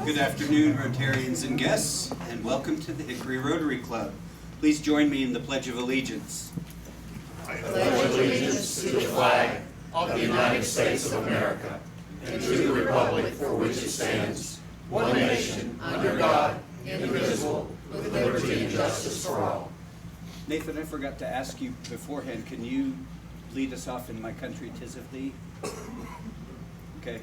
Good afternoon, Rotarians and guests, and welcome to the Hickory Rotary Club. Please join me in the Pledge of Allegiance. I pledge allegiance to the flag of the United States of America and to the republic for which it stands, one nation, under God, indivisible, with liberty and justice for all. Nathan, I forgot to ask you beforehand, can you lead us off in My Country 'Tis of Thee? Okay.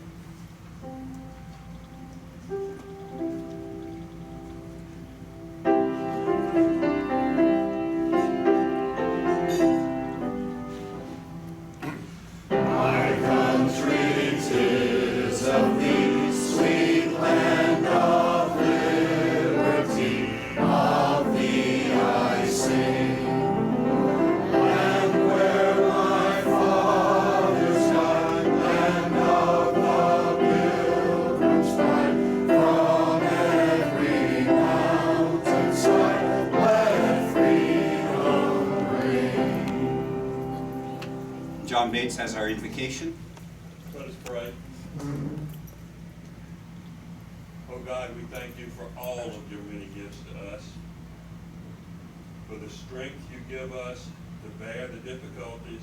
John Bates has our invocation. Let us pray. Oh God, we thank you for all of your many gifts to us, for the strength you give us to bear the difficulties.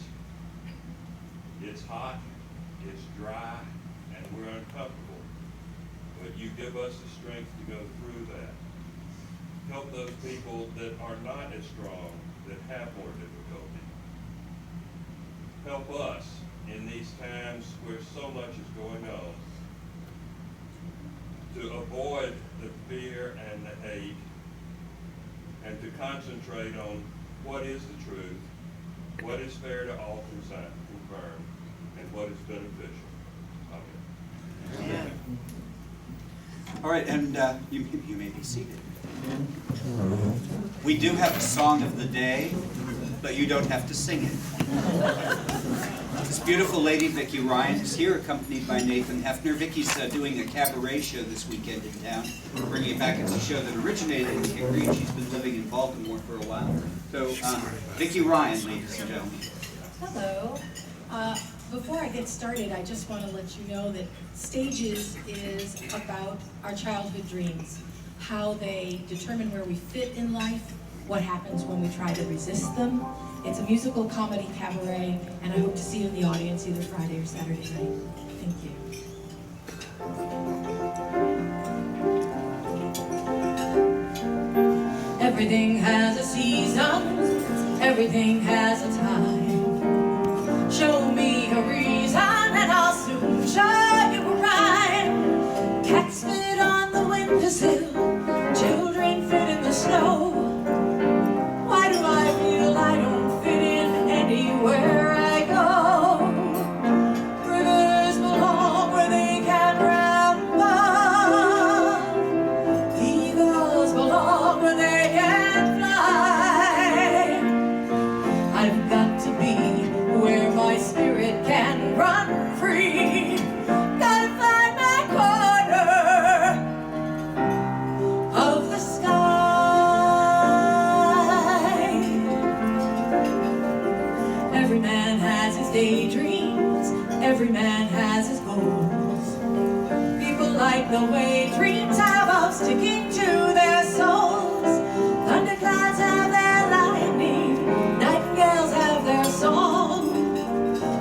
It's hot, it's dry, and we're uncomfortable, but you give us the strength to go through that. Help those people that are not as strong, that have more difficulty. Help us in these times where so much is going on to avoid the fear and the hate and to concentrate on what is the truth, what is fair to all concerned, and what is beneficial. Amen. All right, and you may be seated. We do have a song of the day, but you don't have to sing it. This beautiful lady, Vicki Ryan, is here, accompanied by Nathan Hefner. Vicki's doing a cabaret show this weekend in town, bringing it back. It's a show that originated in Hickory, and she's been living in Baltimore for a while. So, Vicki Ryan, ladies and gentlemen. Hello. Before I get started, I just want to let you know that Stages is about our childhood dreams, how they determine where we fit in life, what happens when we try to resist them. It's a musical comedy cabaret, and I hope to see you in the audience either Friday or Saturday night. Thank you. Everything has a season, everything has a time. Show me a reason and I'll soon show you a rhyme. Cats fit on the windowsill, children fit in the snow. Why do I feel I don't fit in anywhere I go? Rivers belong where they can ramble. Eagles belong where they can fly. I've got to be where my spirit can run free. Gotta find my corner of the sky. Every man has his daydreams, every man has his goals. People like the way dreams have of sticking to their souls. Thunderclouds have their lightning, nightingales have their song.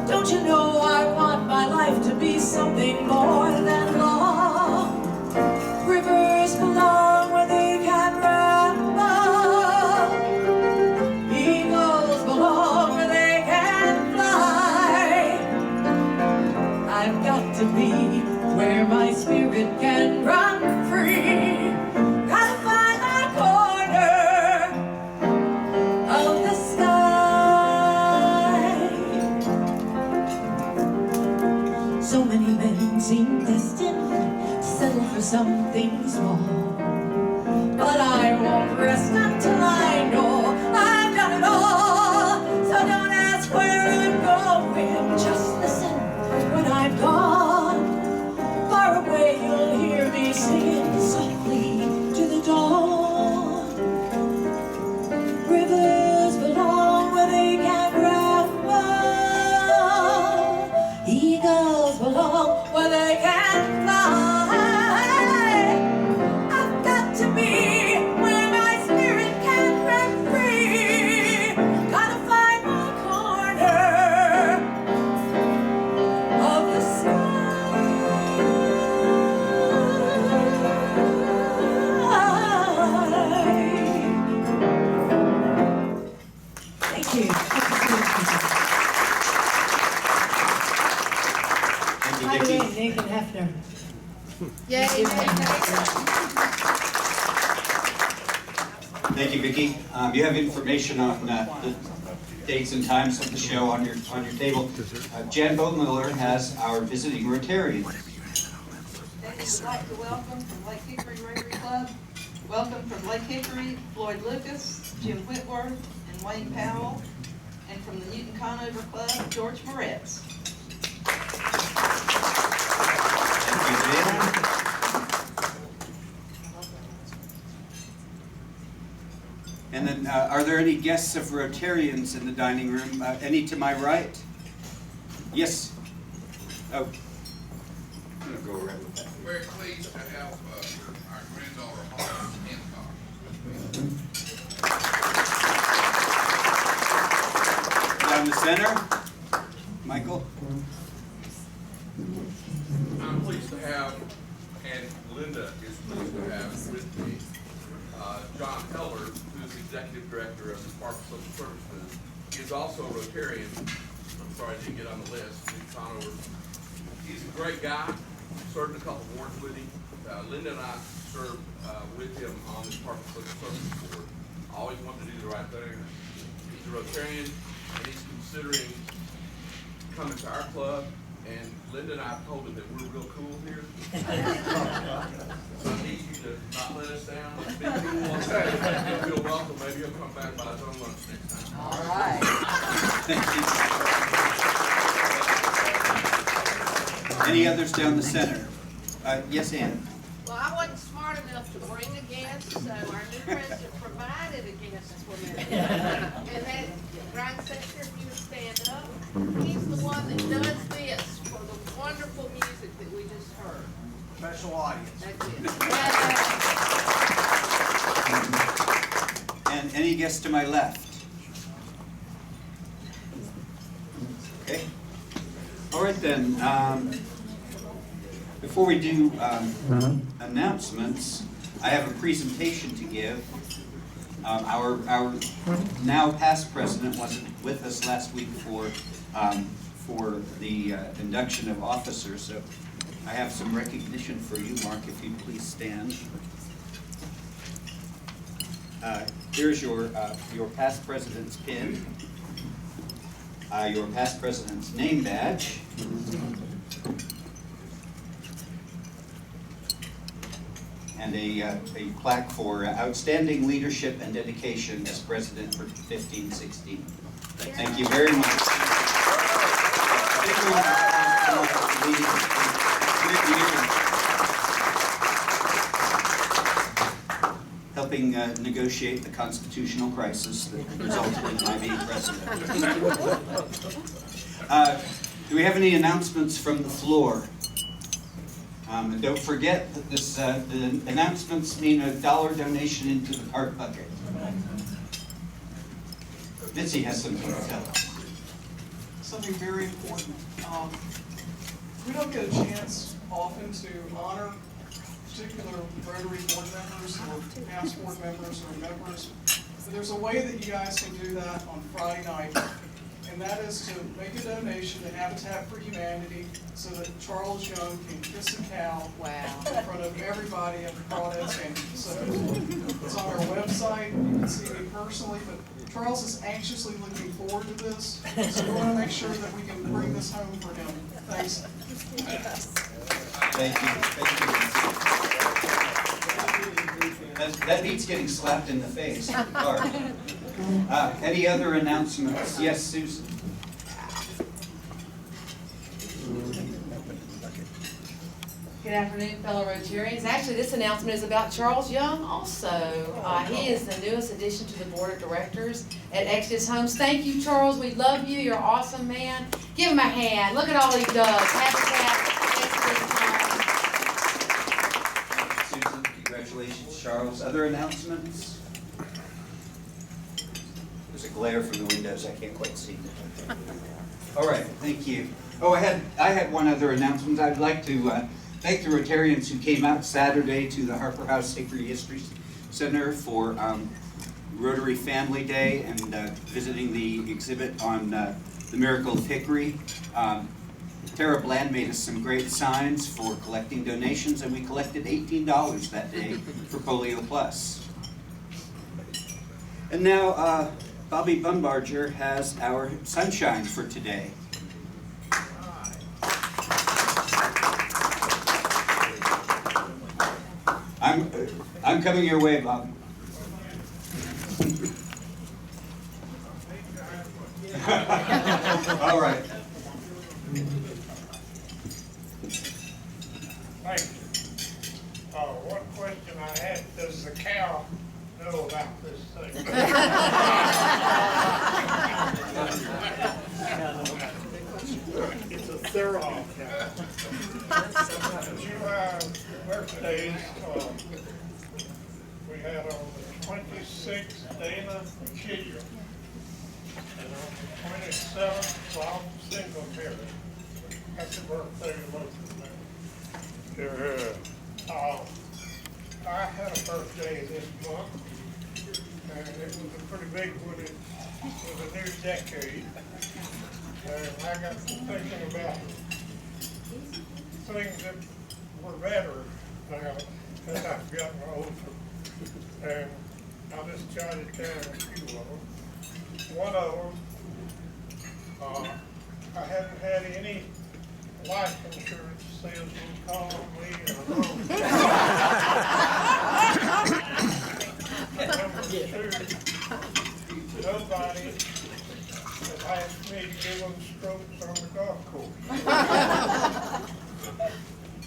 Don't you know I want my life to be something more than long? Rivers belong where they can ramble. Eagles belong where they can fly. I've got to be where my spirit can run free. Gotta find my corner of the sky. So many men seem destined to settle for something small, but I won't rest until I know I've done it all. So don't ask where I'm going, just listen when I'm gone. Far away you'll hear me singing softly to the dawn. Rivers belong where they can ramble. Eagles belong where they can fly. you. Thank you, By the Vicki. way, Nathan Hefner. Yay, Thank you, Vicki. You have information on the dates and times of the show on your table. Jan Bowmiller has our visiting Rotarian. Today we'd like to welcome from Lake Hickory Rotary Club, welcome from Lake Hickory, Floyd Lucas, Jim Whitworth, and Wayne Powell, and from the Newton Conover Club, George Moretz. Thank you, Jan. And then, are there any guests of Rotarians in the dining room? Any to my right? Yes. Oh. I'm going to go around with that. Very pleased to have our granddaughter Holly Hancock. Down the center. Michael? I'm pleased to have, and Linda is pleased to have with me, John Heller, who's Executive Director of the Department of Social Services. He is also a Rotarian. I'm sorry I didn't get on the list. He's a great guy. Served a couple wards with him. Linda and I served with him on the Department of Social Services Board. Always wanted to do the right thing. He's a Rotarian, and he's considering coming to our club. And Linda and I told him that we're real cool here. So I need you to not let us down. Let's be cool. He'll feel welcome. Maybe he'll come back by his own lunch next time. All right. Thank you. Any others down the center? Yes, Ann. Well, I wasn't smart enough to bring a guest, so our new president provided a guest for me. And that, Brian Sexter, if you would stand up, he's the one that does this for the wonderful music that we just heard. Special audience. That's it. And any guests to my left? Okay. All right then. Before we do announcements, I have a presentation to give. Our now past president wasn't with us last week for the induction of officers, so I have some recognition for you, Mark, if you please stand. Here's your past president's pin, your past president's name badge, and a plaque for outstanding leadership and dedication as president for 15-16. Thank you very much. Helping negotiate the constitutional crisis that resulted in my being president. Do we have any announcements from the floor? And don't forget that this, the announcements mean a $1 donation into the park bucket. Mitzi has something to tell us. Something very important. We don't get a chance often to honor particular Rotary board members or past board members or members, but there's a way that you guys can do that on Friday night, and that is to make a donation to Habitat for Humanity so that Charles Young can kiss a cow in front of everybody at the Crawdad Sanctuary. So it's on our website. You can see me personally, but Charles is anxiously looking forward to this, so we want to make sure that we can bring this home for him. Thanks. Thank you. Thank you. That beats getting slapped in the face. Any other announcements? Yes, Susan. Good afternoon, fellow Rotarians. Actually, this announcement is about Charles Young also. He is the newest addition to the board of directors at Exodus Homes. Thank you, Charles. We love you. You're an awesome man. Give him a hand. Look at all he does. Habitat, Exodus Homes. Susan, congratulations, Charles. Other announcements? There's a glare from the windows. I can't quite see. All right, thank you. Oh, I had one other announcement. I'd like to thank the Rotarians who came out Saturday to the Harper House Hickory History Center for Rotary Family Day and visiting the exhibit on the Miracle of Hickory. Tara Bland made us some great signs for collecting donations, and we collected $18 that day for Polio Plus. And now Bobby Bumbarger has our sunshine for today. I'm coming your way, Bob. All right. Thank you. One question I had, does the cow know about this thing? It's a thorough cow. You have birthdays, we had on the 26th, Dana McKee, and on the 27th, Bob Singletary. That's the birthday of both of them. I had a birthday this month, and it was a pretty big one. It was a new decade, and I got to thinking about things that were better now as I've gotten older, and I just jotted down a few of them. One of them, I hadn't had any life insurance salesman call me in a long time. Number two, nobody has asked me to give them strokes on the golf course.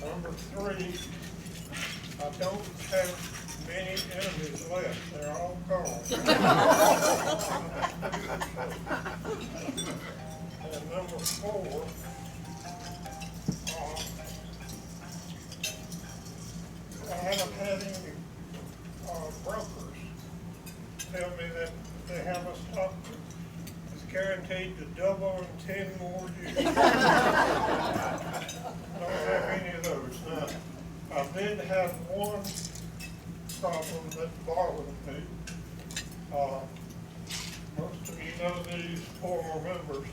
Number three, I don't have many enemies left. They're all gone. And number four, I haven't had any brokers tell me that they have a stock that's guaranteed to double in 10 more years. I don't have any of those. Now, I did have one problem that bothered me. Most of you know these former members,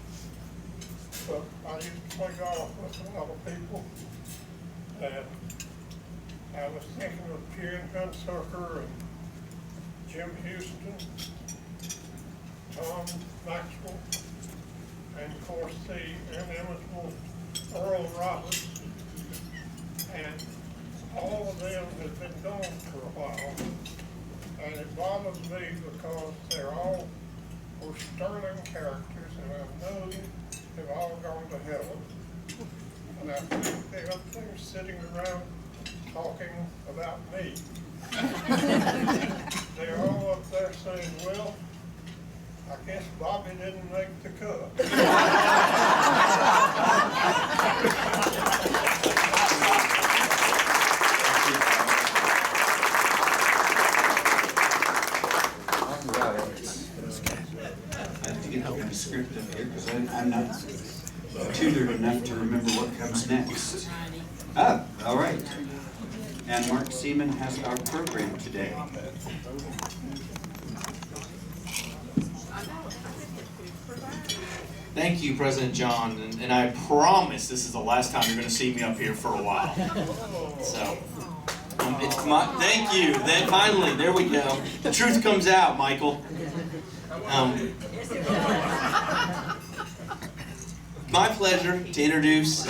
but I used to play golf with a lot of people, and I was thinking of Kieran Hunsucker and Jim Houston, Tom Maxwell, and of course the inimitable Earl Roberts. And all of them have been gone for a while, and it bothers me because they're all were sterling characters, and I know they've all gone to heaven. And I think they're up there sitting around talking about me. They're all up there saying, well, I guess Bobby didn't make the cut. I have to get the script up here because I'm not tutored enough to remember what comes next. Ah, all right. And Mark Seaman has our program today. Thank you, President John, and I promise this is the last time you're going to see me up here for a while. So, thank you. Then finally, there we go. The truth comes out, Michael. My pleasure to introduce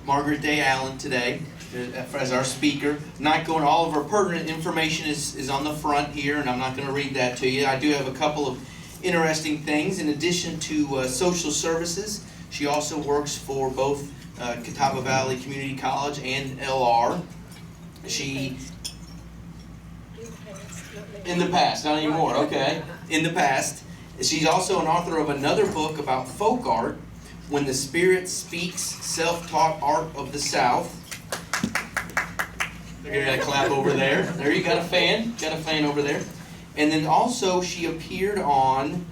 Margaret Day Allen today as our speaker. Not going, all of our pertinent information is on the front here, and I'm not going to read that to you. I do have a couple of interesting things. In addition to social services, she also works for both Catawba Valley Community College and LR. She, in the past, not anymore, okay, in the past. She's also an author of another book about folk art, When the Spirit Speaks, Self-Taught Art of the South. You got a clap over there. There, you got a fan over there. And then also she appeared on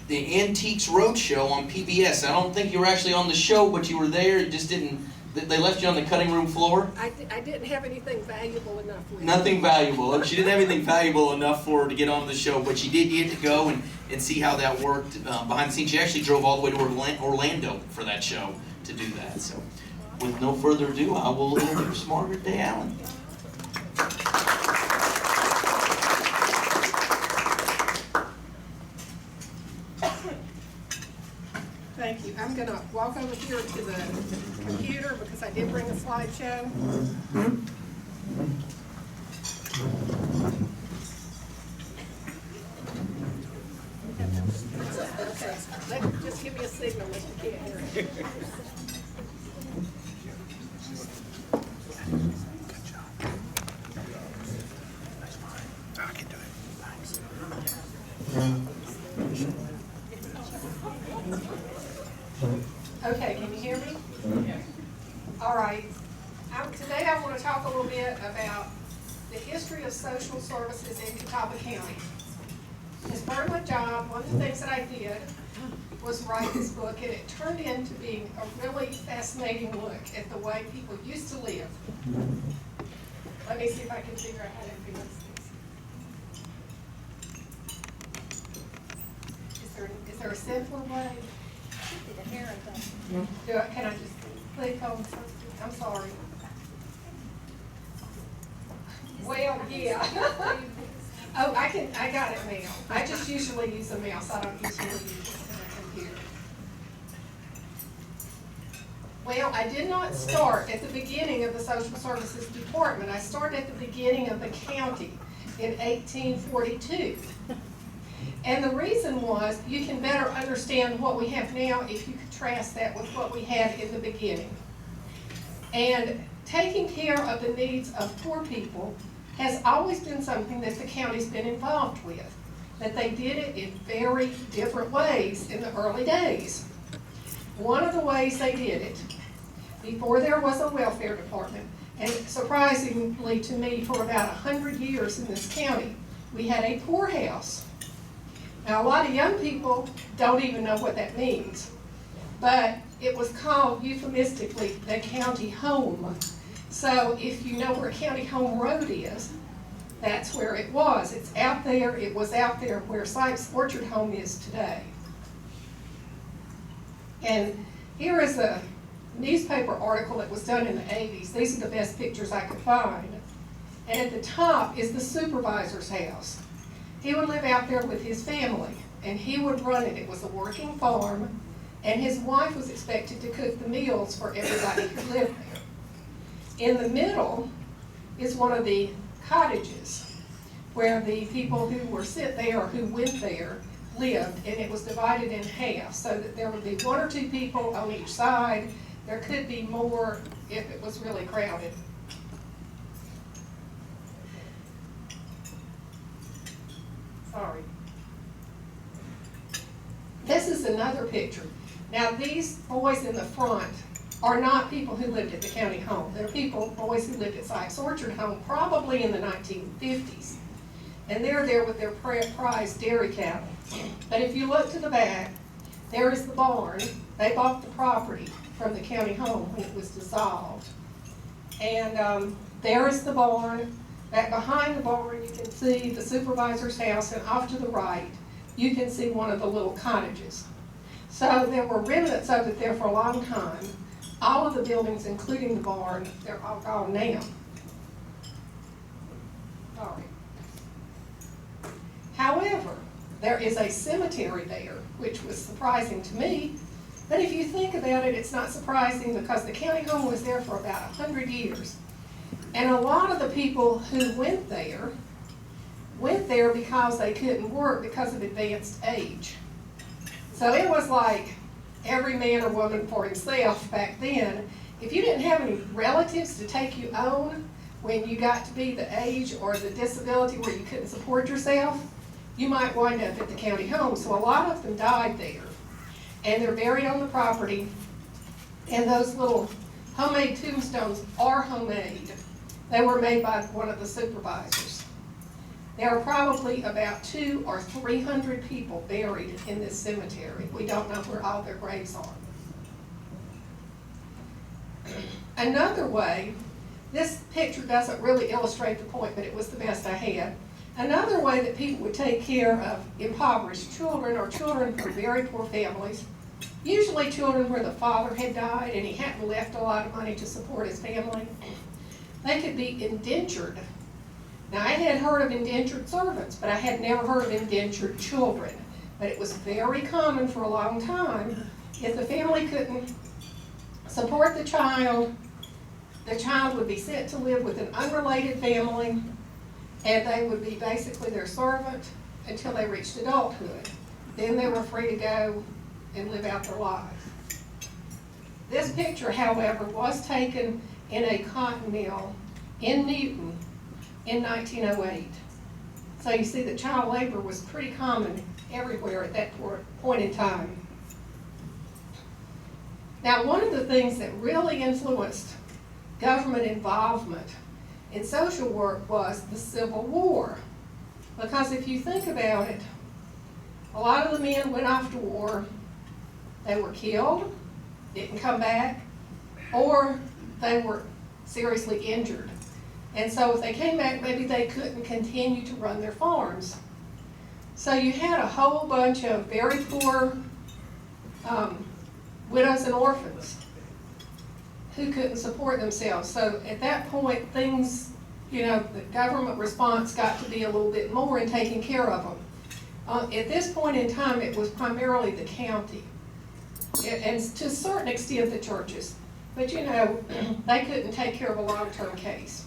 the Antiques Roadshow on PBS. I don't think you were actually on the show, but you were there. You just didn't They left you on the cutting room floor? I didn't have anything valuable enough with me. Nothing valuable. She didn't have anything valuable enough for her to get on the show, but she did get to go and see how that worked behind the scenes. She actually drove all the way to Orlando for that show to do that. So, with no further ado, I will introduce Margaret Day Allen. Thank you. I'm gonna walk over here to the computer because I did bring a slideshow. Okay, just give me a signal if you can't hear it. Okay, can you hear me? All right. Today I want to talk a little bit about the history of social services in Catawba County. As part of my job, one of the things that I did was write this book, and it turned into being a really fascinating look at the way people used to live. Let me see if I can figure out how to do this. Is there a simpler way? Can I just click on something? I'm sorry. Well, yeah. Oh, I got it now. I just usually use a mouse. I don't usually use a computer. Well, I did not start at the beginning of the social services department. I started at the beginning of the county in 1842. And the reason was, you can better understand what we have now if you contrast that with what we had in the beginning. And taking care of the needs of poor people has always been something that the county's been involved with. That they did it in very different ways in the early days. One of the ways they did it, before there was a welfare department, and surprisingly to me, for about 100 years in this county, we had a poorhouse. Now, a lot of young people don't even know what that means, but it was called euphemistically the county home. So if you know where County Home Road is, that's where it was. It's out there, it was out there where Sykes Orchard Home is today. And here is a newspaper article that was done in the 80s. These are the best pictures I could find. And at the top is the supervisor's house. He would live out there with his family, and he would run it. It was a working farm, and his wife was expected to cook the meals for everybody who lived there. In the middle is one of the cottages where the people who were sent there or who went there lived, and it was divided in half so that there would be 1 or 2 people on each side. There could be more if it was really crowded. Sorry. This is another picture. Now, these boys in the front are not people who lived at the county home. They're boys who lived at Sykes Orchard Home probably in the 1950s. And they're there with their prized dairy cattle. But if you look to the back, there is the barn. They bought the property from the county home when it was dissolved. And there is the barn. Back behind the barn, you can see the supervisor's house, and off to the right, you can see one of the little cottages. So there were remnants of it there for a long time. All of the buildings, including the barn, they're all gone now. Sorry. However, there is a cemetery there, which was surprising to me. But if you think about it, it's not surprising because the county home was there for about 100 years. And a lot of the people who went there because they couldn't work because of advanced age. So it was like every man or woman for himself back then. If you didn't have any relatives to take you on when you got to be the age or the disability where you couldn't support yourself, you might wind up at the county home. So a lot of them died there. And they're buried on the property. And those little homemade tombstones are homemade. They were made by one of the supervisors. There are probably about 200 or 300 people buried in this cemetery. We don't know where all their graves are. another way, this picture doesn't really illustrate the point, but it was the best I had. Another way that people would take care of impoverished children or children from very poor families, usually children where the father had died and he hadn't left a lot of money to support his family, they could be indentured. Now, I had heard of indentured servants, but I had never heard of indentured children. But it was very common for a long time. If the family couldn't support the child would be sent to live with an unrelated family, and they would be basically their servant until they reached adulthood. Then they were free to go and live out their lives. This picture, however, was taken in a cotton mill in Newton in 1908. So you see that child labor was pretty common everywhere at that point in time. Now, one of the things that really influenced government involvement in social work was the Civil War. Because if you think about it, a lot of the men went off to war, they were killed, didn't come back, or they were seriously injured. And so if they came back, maybe they couldn't continue to run their farms. So you had a whole bunch of very poor widows and orphans who couldn't support themselves. So at that point, things, the government response got to be a little bit more in taking care of them. At this point in time, it was primarily the county, and to a certain extent the churches. But they couldn't take care of a long-term case.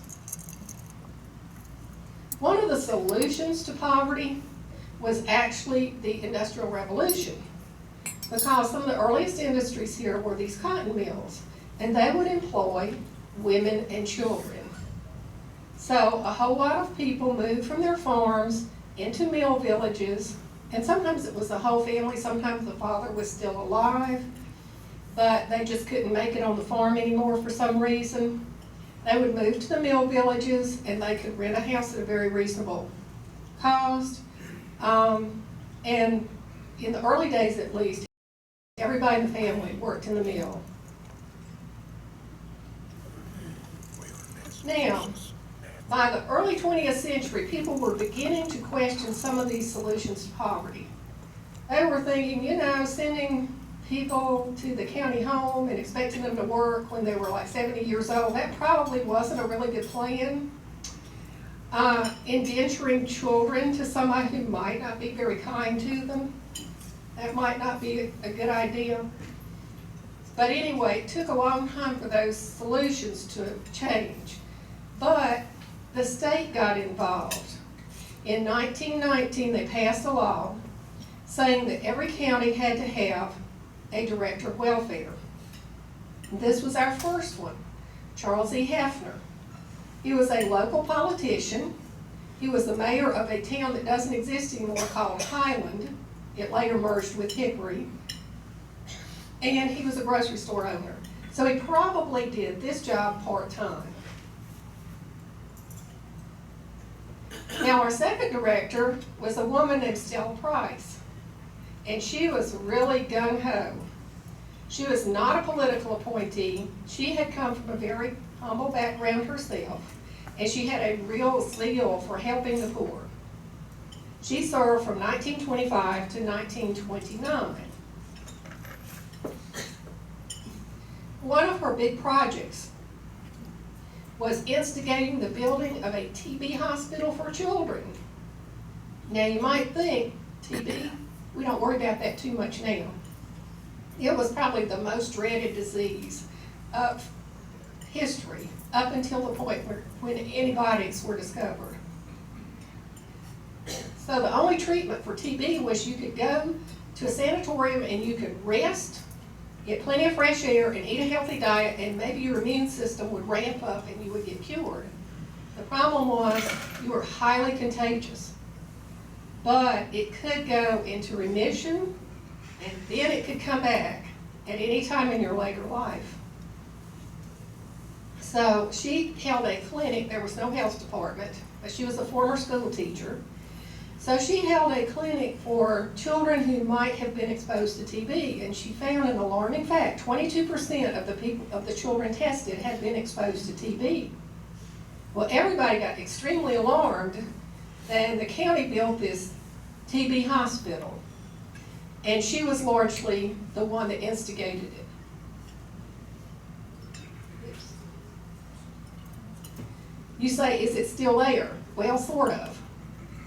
One of the solutions to poverty was actually the Industrial Revolution, because some of the earliest industries here were these cotton mills, and they would employ women and children. So a whole lot of people moved from their farms into mill villages, and sometimes it was the whole family, sometimes the father was still alive, but they just couldn't make it on the farm anymore for some reason. They would move to the mill villages, and they could rent a house at a very reasonable cost. And in the early days at least, everybody in the family worked in the mill. Now, by the early 20th century, people were beginning to question some of these solutions to poverty. They were thinking, sending people to the county home and expecting them to work when they were like 70 years old, that probably wasn't a really good plan. Indenturing children to somebody who might not be very kind to them, that might not be a good idea. But anyway, it took a long time for those solutions to change. But the state got involved. In 1919, they passed a law saying that every county had to have a director of welfare. This was our first one, Charles E. Hefner. He was a local politician. He was the mayor of a town that doesn't exist anymore called Highland. It later merged with Hickory. And he was a grocery store owner. So he probably did this job part-time. Now, our second director was a woman named Stella Price. And she was really gung-ho. She was not a political appointee. She had come from a very humble background herself, and she had a real zeal for helping the poor. She served from 1925 to 1929. One of her big projects was instigating the building of a TB hospital for children. Now you might think, TB, we don't worry about that too much now. It was probably the most dreaded disease of history up until the point when antibiotics were discovered. So the only treatment for TB was you could go to a sanatorium and you could rest, get plenty of fresh air, and eat a healthy diet, and maybe your immune system would ramp up and you would get cured. The problem was you were highly contagious, but it could go into remission, and then it could come back at any time in your later life. So she held a clinic. There was no health department, but she was a former school teacher. So she held a clinic for children who might have been exposed to TB, and she found an alarming fact: 22% of the children tested had been exposed to TB. Well, everybody got extremely alarmed, and the county built this TB hospital, and she was largely the one that instigated it. You say, is it still there? Well, sort of.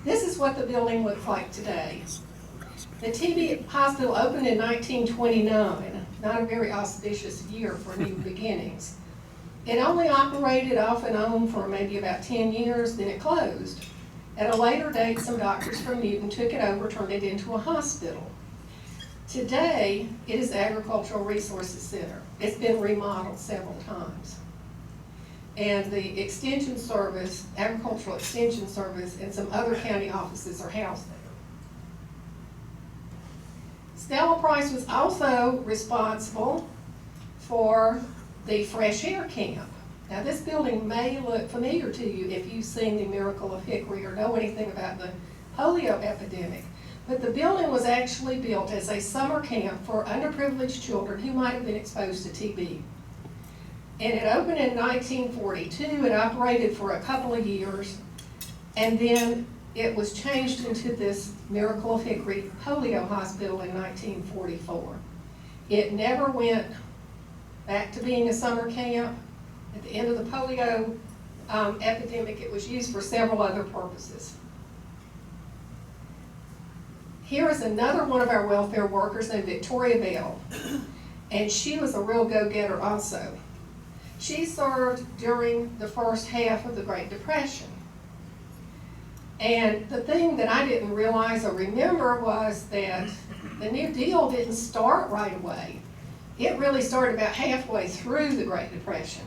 This is what the building looks like today. The TB hospital opened in 1929, not a very auspicious year for new beginnings. It only operated off and on for maybe about 10 years, then it closed. At a later date, some doctors from Newton took it over, turned it into a hospital. Today, it is the Agricultural Resources Center. It's been remodeled several times. And the Extension Service, Agricultural Extension Service, and some other county offices are housed there. Stella Price was also responsible for the Fresh Air Camp. Now, this building may look familiar to you if you've seen The Miracle of Hickory or know anything about the polio epidemic. But the building was actually built as a summer camp for underprivileged children who might have been exposed to TB. And it opened in 1942. It operated for a couple of years, and then it was changed into this Miracle of Hickory polio hospital in 1944. It never went back to being a summer camp. At the end of the polio epidemic, it was used for several other purposes. Here is another one of our welfare workers named Victoria Bell, and she was a real go-getter also. She served during the first half of the Great Depression. And the thing that I didn't realize or remember was that the New Deal didn't start right away. It really started about halfway through the Great Depression.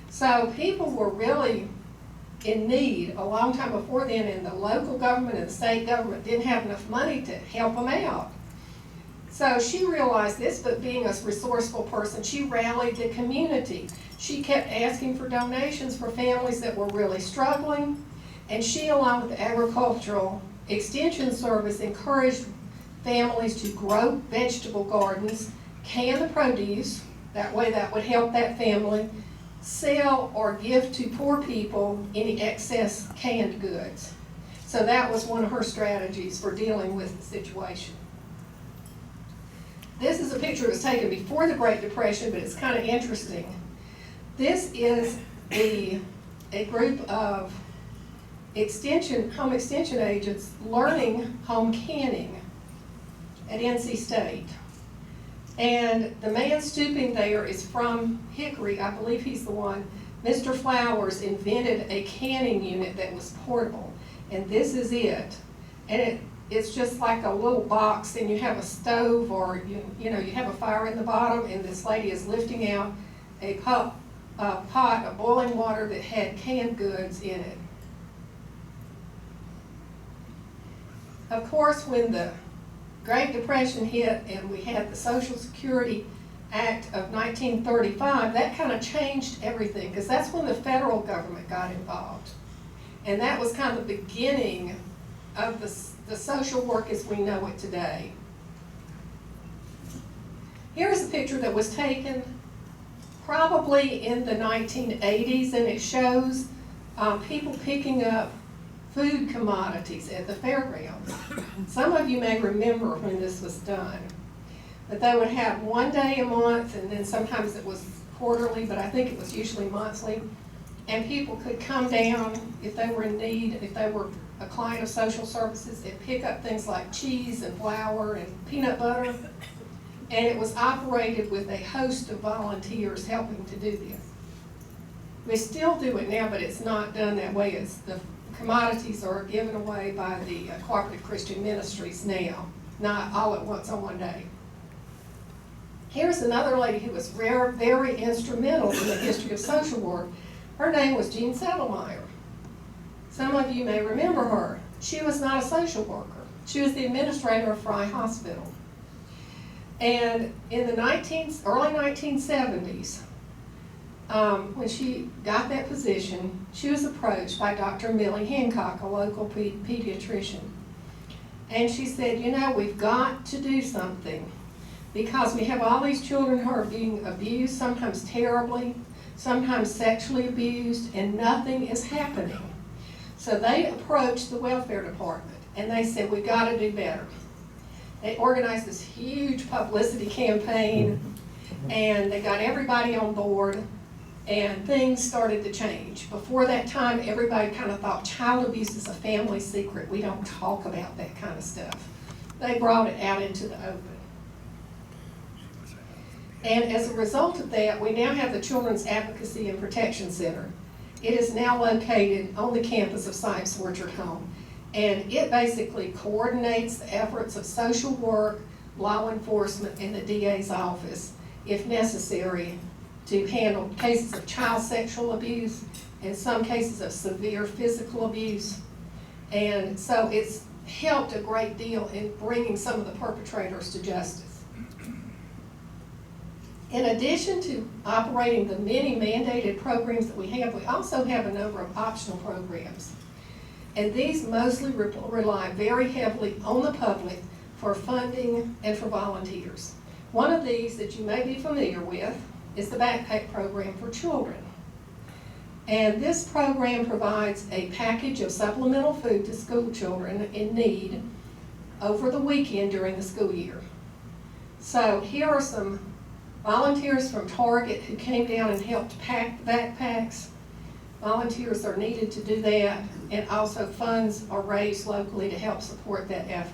So people were really in need a long time before then, and the local government and the state government didn't have enough money to help them out. So she realized this, but being a resourceful person, she rallied the community. She kept asking for donations for families that were really struggling, and she, along with the Agricultural Extension Service, encouraged families to grow vegetable gardens, can the produce, that way that would help that family, sell or give to poor people any excess canned goods. So that was one of her strategies for dealing with the situation. This is a picture that was taken before the Great Depression, but it's kind of interesting. This is a group of home extension agents learning home canning at NC State. And the man stooping there is from Hickory. I believe he's the one. Mr. Flowers invented a canning unit that was portable, and this is it. And it's just like a little box, and you have a stove, or you have a fire in the bottom, and this lady is lifting out a pot of boiling water that had canned goods in it. Of course, when the Great Depression hit and we had the Social Security Act of 1935, that kind of changed everything, because that's when the federal government got involved. And that was kind of the beginning of the social work as we know it today. Here's a picture that was taken probably in the 1980s, and it shows people picking up food commodities at the fairgrounds. Some of you may remember when this was done, but they would have one day a month, and then sometimes it was quarterly, but I think it was usually monthly, and people could come down if they were in need, if they were a client of social services, and pick up things like cheese and flour and peanut butter, and it was operated with a host of volunteers helping to do this. We still do it now, but it's not done that way. It's the commodities are given away by the Cooperative Christian Ministries now, not all at once on one day. Here's another lady who was very instrumental in the history of social work. Her name was Jean Settlemeyer. Some of you may remember her. She was not a social worker. She was the administrator of Fry Hospital. And in the early 1970s, when she got that position, she was approached by Dr. Millie Hancock, a local pediatrician. And she said, you know, we've got to do something because we have all these children who are being abused, sometimes terribly, sometimes sexually abused, and nothing is happening. So they approached the welfare department and they said, we've got to do better. They organized this huge publicity campaign and they got everybody on board and things started to change. Before that time, everybody kind of thought child abuse is a family secret. We don't talk about that kind of stuff. They brought it out into the open. And as a result of that, we now have the Children's Advocacy and Protection Center. It is now located on the campus of Sykes Orchard Home. And it basically coordinates the efforts of social work, law enforcement, and the DA's office, if necessary, to handle cases of child sexual abuse and some cases of severe physical abuse. And so it's helped a great deal in bringing some of the perpetrators to justice. In addition to operating the many mandated programs that we also have a number of optional programs. And these mostly rely very heavily on the public for funding and for volunteers. One of these that you may be familiar with is the Backpack Program for Children. And this program provides a package of supplemental food to school children in need over the weekend during the school year. So here are some volunteers from Target who came down and helped pack the backpacks. Volunteers are needed to do that, and also funds are raised locally to help support that effort.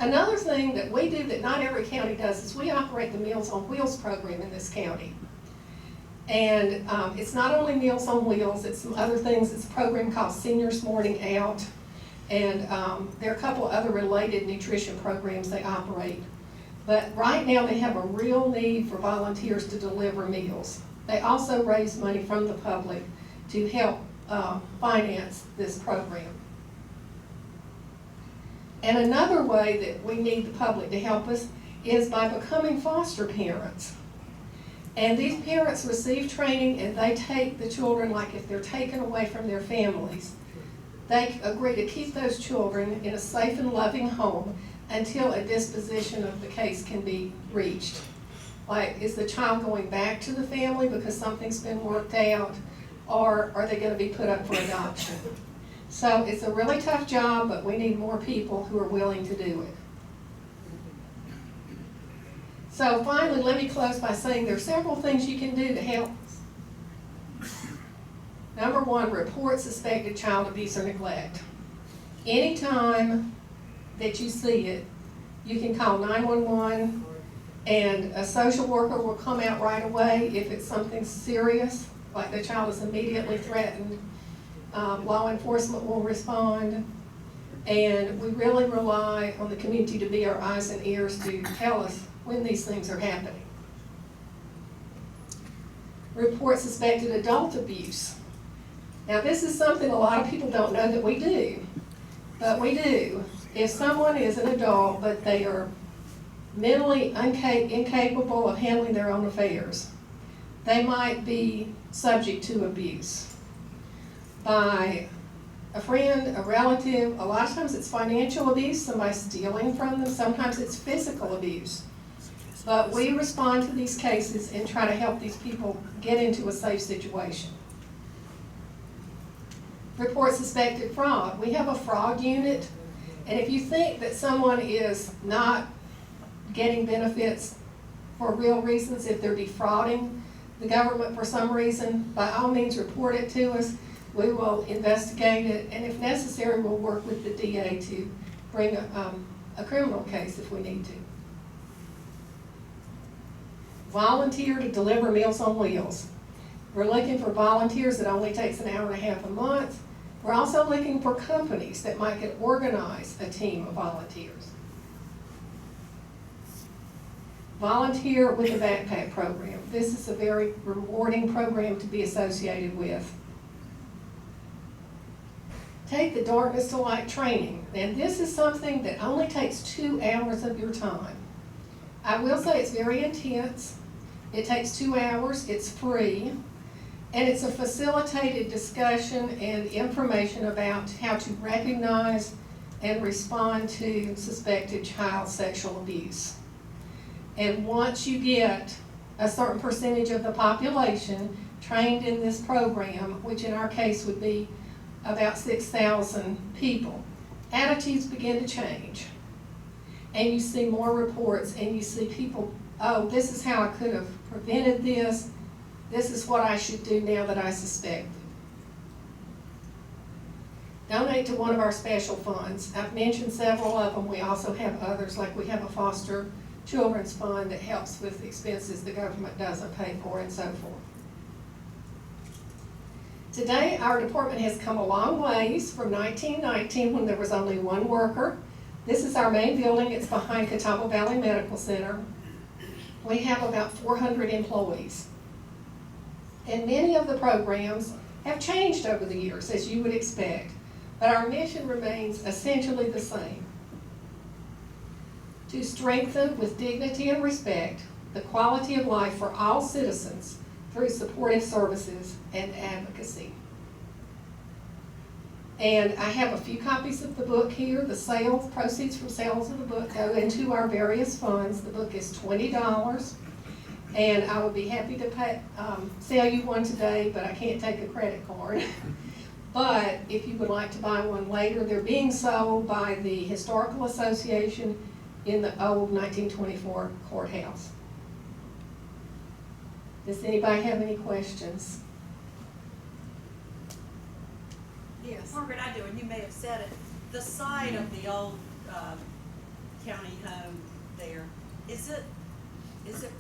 Another thing that we do that not every county does is we operate the Meals on Wheels program in this county. And it's not only Meals on Wheels, it's some other things. It's a program called Seniors Morning Out, and there are a couple of other related nutrition programs they operate. But right now they have a real need for volunteers to deliver meals. They also raise money from the public to help finance this program. And another way that we need the public to help us is by becoming foster parents. And these parents receive training and they take the children, like if they're taken away from their families, they agree to keep those children in a safe and loving home until a disposition of the case can be reached. Like, is the child going back to the family because something's been worked out, or are they going to be put up for adoption? So it's a really tough job, but we need more people who are willing to do it. So finally, let me close by saying there are several things you can do to help us. Number one, report suspected child abuse or neglect. Anytime that you see it, you can call 911 and a social worker will come out right away if it's something serious, like the child is immediately threatened. Law enforcement will respond, and we really rely on the community to be our eyes and ears to tell us when these things are happening. Report suspected adult abuse. Now this is something a lot of people don't know that we do, but we do. If someone is an adult but they are mentally incapable of handling their own affairs, they might be subject to abuse by a friend, a relative. A lot of times it's financial abuse, somebody stealing from them. Sometimes it's physical abuse. But we respond to these cases and try to help these people get into a safe situation. Report suspected fraud. We have a fraud unit, and if you think that someone is not getting benefits for real reasons, if they're defrauding the government for some reason, by all means report it to us. We will investigate it, and if necessary, we'll work with the DA to bring a criminal case if we need to. Volunteer to deliver Meals on Wheels. We're looking for volunteers. That only takes an hour and a half a month. We're also looking for companies that might could organize a team of volunteers. Volunteer with the Backpack Program. This is a very rewarding program to be associated with. Take the Darkness to Light training. And this is something that only takes 2 hours of your time. I will say it's very intense. It takes 2 hours, it's free, and it's a facilitated discussion and information about how to recognize and respond to suspected child sexual abuse. And once you get a certain percentage of the population trained in this program, which in our case would be about 6,000 people, attitudes begin to change. And you see more reports, and you see people, oh, this is how I could have prevented this. This is what I should do now that I suspect. Donate to one of our special funds. I've mentioned several of them. We also have others, like we have a foster children's fund that helps with expenses the government doesn't pay for, and so forth. Today, our department has come a long ways from 1919 when there was only one worker. This is our main building. It's behind Catawba Valley Medical Center. We have about 400 employees. And many of the programs have changed over the years, as you would expect, but our mission remains essentially the same: to strengthen with dignity and respect the quality of life for all citizens through supportive services and advocacy. And I have a few copies of the book here. The proceeds from sales of the book go into our various funds. The book is $20, and I would be happy to sell you one today, but I can't take a credit card. But if you would like to buy one later, they're being sold by the Historical Association in the old 1924 courthouse. Does anybody have any questions? Yes. Margaret, I do, and you may have said it. The site of the old county home there, is it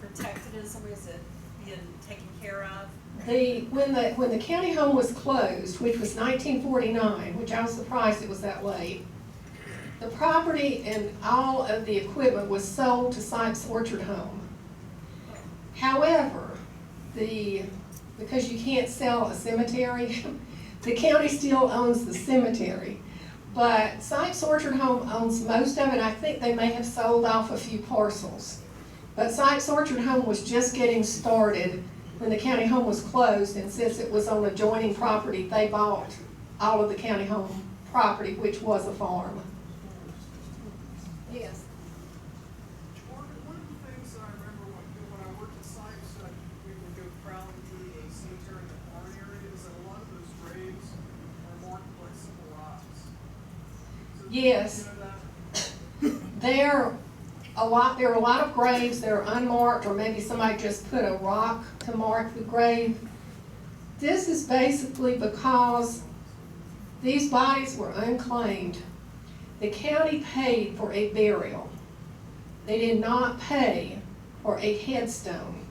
protected in some way? Is it being taken care of? When the county home was closed, which was 1949, which I was surprised it was that late, the property and all of the equipment was sold to Sykes Orchard Home. However, because you can't sell a cemetery, the county still owns the cemetery. But Sykes Orchard Home owns most of it. I think they may have sold off a few parcels. But Sykes Orchard Home was just getting started when the county home was closed, and since it was on adjoining property, they bought all of the county home property, which was a farm. Yes. Margaret, one of the things I remember when I worked at Sykes, we would go prowling through the cemetery in the barn areas, and a lot of those graves are marked like simple rocks. So Yes. you know that? There are a lot of graves that are unmarked, or maybe somebody just put a rock to mark the grave. This is basically because these bodies were unclaimed. The county paid for a burial. They did not pay for a headstone.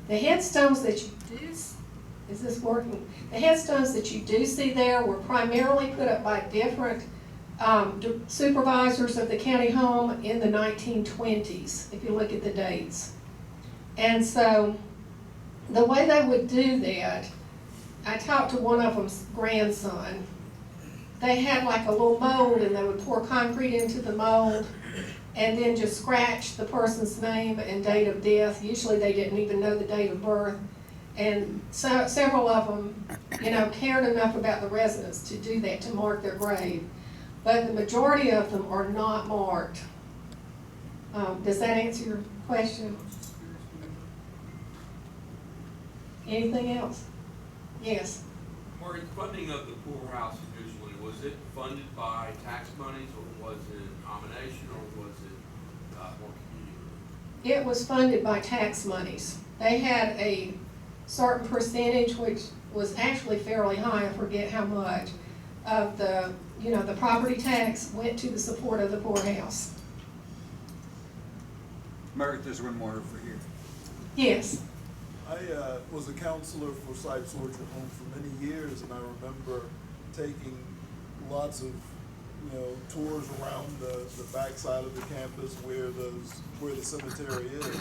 The headstones that you do, is this working? The headstones that you do see there were primarily put up by different supervisors of the county home in the 1920s, if you look at the dates. And so the way they would do that, I talked to one of them's grandson. They had like a little mold, and they would pour concrete into the mold and then just scratch the person's name and date of death. Usually they didn't even know the date of birth. And so several of them, cared enough about the residents to do that, to mark their grave. But the majority of them are not marked. Does that answer your question? Anything else? Yes. Margaret, funding of the poorhouse originally, was it funded by tax monies, or was it nomination, or was it more community? It was funded by tax monies. They had a certain percentage, which was actually fairly high, I forget how much, of the property tax went to the support of the poorhouse. Margaret, there's one more over here. Yes. I was a counselor for Sykes Orchard Home for many years, and I remember taking lots of tours around the backside of the campus where the cemetery is.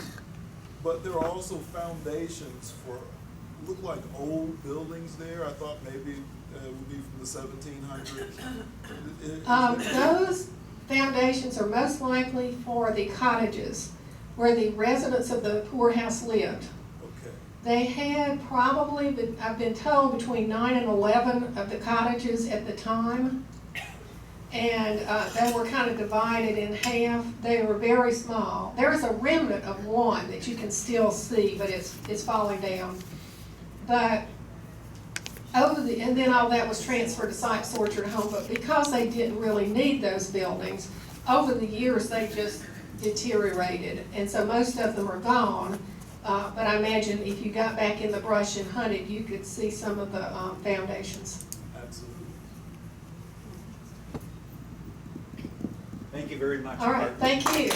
But there are also foundations for look like old buildings there. I thought maybe it would be from the 1700s. Those foundations are most likely for the cottages where the residents of the poorhouse lived. Okay. They had probably, I've been told, between 9 and 11 of the cottages at the time. And they were kind of divided in half. They were very small. There is a remnant of one that you can still see, but it's falling down. But and then all that was transferred to Sykes Orchard Home, but because they didn't really need those buildings, over the years they just deteriorated, and so most of them are gone. But I imagine if you got back in the brush and hunted, you could see some of the foundations. Absolutely. Thank you very much. All right, thank you.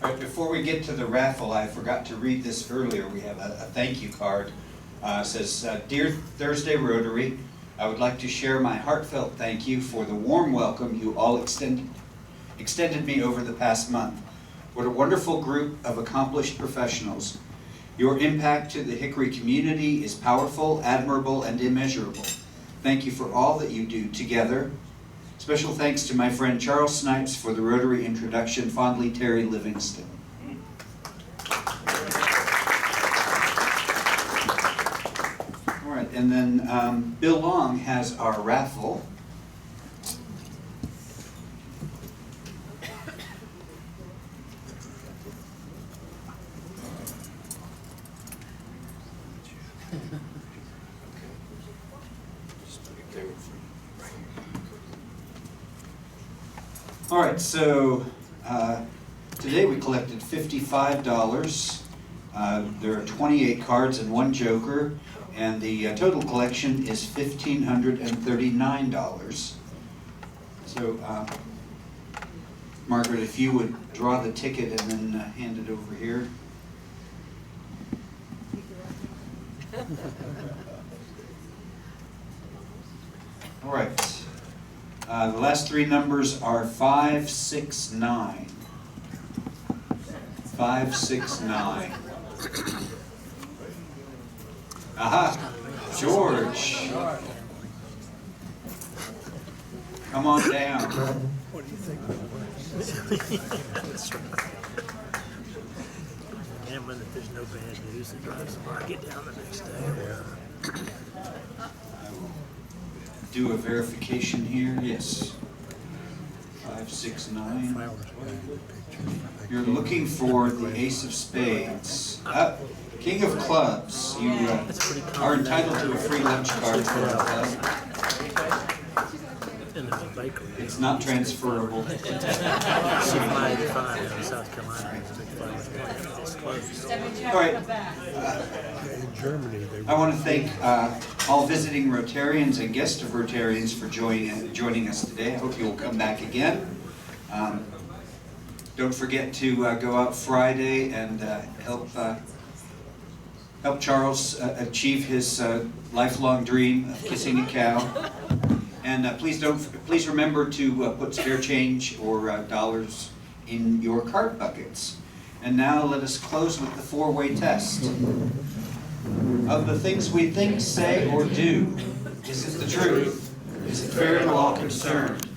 All right, before we get to the raffle, I forgot to read this earlier. We have a thank you card. It says, Dear Thursday Rotary, I would like to share my heartfelt thank you for the warm welcome you all extended me over the past month. What a wonderful group of accomplished professionals. Your impact to the Hickory community is powerful, admirable, and immeasurable. Thank you for all that you do together. Special thanks to my friend Charles Snipes for the Rotary introduction. Fondly, Terry Livingston. All right, and then Bill Long has our raffle. All right, so today we collected $55. There are 28 cards and 1 joker, and the total collection is $1,539. So, Margaret, if you would draw the ticket and then hand it over here. All right. The last 3 numbers are 569. 569. Aha! George! Come on down. What do you think? Gambling that there's no bad news that drives the market down the next day. Do a verification here. Yes. 569. You're looking for the Ace of Spades. King of Clubs. You are entitled to a free lunch card for our club. It's not transferable. All right. I want to thank all visiting Rotarians and guests of Rotarians for joining us today. I hope you will come back again. Don't forget to go out Friday and help Charles achieve his lifelong dream of kissing a cow. And please remember to put spare change or dollars in your card buckets. And now let us close with the 4-way test. Of the things we think, say, or do, is it the truth? Is it fair to all concerned?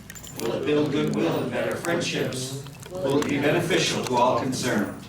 Will it build goodwill and better friendships? Will it be beneficial to all concerned?